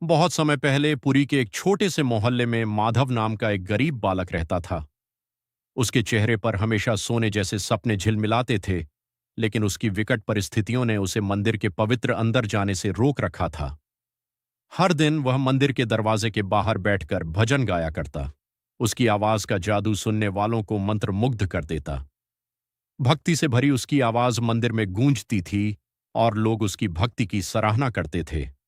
बहुत समय पहले पुरी के एक छोटे से मोहल्ले में माधव नाम का एक गरीब बालक रहता था। उसके चेहरे पर हमेशा सोने जैसे सपने झिलमिलाते थे, लेकिन उसकी विकट परिस्थितियों ने उसे मंदिर के पवित्र अंदर जाने से रोक रखा था। हर दिन वह मंदिर के दरवाजे के बाहर बैठकर भजन गाया करता। उसकी आवाज का जादू सुनने वालों को मंत्रमुग्ध कर देता। भक्ति से भरी उसकी आवाज मंदिर में गूंजती थी और लोग उसकी भक्ति की सराहना करते थे।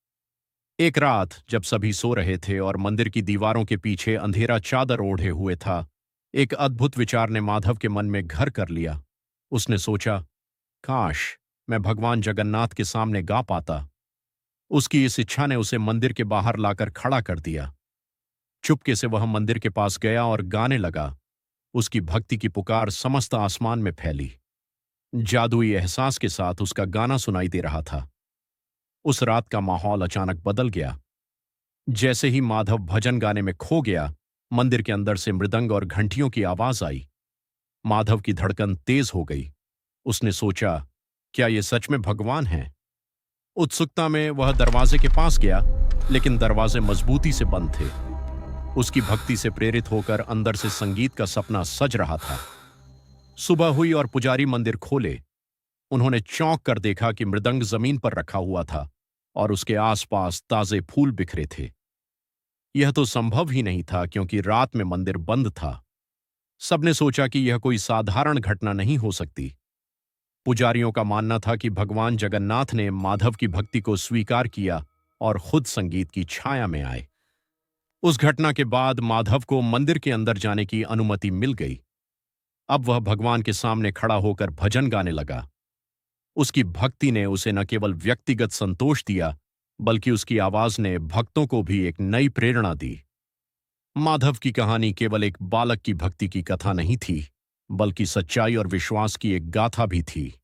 एक रात जब सभी सो रहे थे और मंदिर की दीवारों के पीछे अंधेरा चादर ओढ़े हुए था, एक अद्भुत विचार ने माधव के मन में घर कर लिया। उसने सोचा, काश मैं भगवान जगन्नाथ के सामने गा पाता। उसकी इस इच्छा ने उसे मंदिर के बाहर लाकर खड़ा कर दिया। चुपके से वह मंदिर के पास गया और गाने लगा। उसकी भक्ति की पुकार समस्त आसमान में फैली। जादुई एहसास के साथ उसका गाना सुनाई दे रहा था। उस रात का माहौल अचानक बदल गया। जैसे ही माधव भजन गाने में खो गया, मंदिर के अंदर से मृदंग और घंटियों की आवाज आई। माधव की धड़कन तेज हो गई। उसने सोचा, क्या ये सच में भगवान हैं? उत्सुकता में वह दरवाजे के पास गया, लेकिन दरवाजे मजबूती से बंद थे। उसकी भक्ति से प्रेरित होकर अंदर से संगीत का सपना सज रहा था। सुबह हुई और पुजारी मंदिर खोले। उन्होंने चौंक कर देखा कि मृदंग जमीन पर रखा हुआ था और उसके आसपास ताजे फूल बिखरे थे। यह तो संभव ही नहीं था, क्योंकि रात में मंदिर बंद था। सबने सोचा कि यह कोई साधारण घटना नहीं हो सकती। पुजारियों का मानना था कि भगवान जगन्नाथ ने माधव की भक्ति को स्वीकार किया और खुद संगीत की छाया में आए। उस घटना के बाद माधव को मंदिर के अंदर जाने की अनुमति मिल गई। अब वह भगवान के सामने खड़ा होकर भजन गाने लगा। उसकी भक्ति ने उसे न केवल व्यक्तिगत संतोष दिया, बल्कि उसकी आवाज ने भक्तों को भी एक नई प्रेरणा दी। माधव की कहानी केवल एक बालक की भक्ति की कथा नहीं थी, बल्कि सच्चाई और विश्वास की एक गाथा भी थी।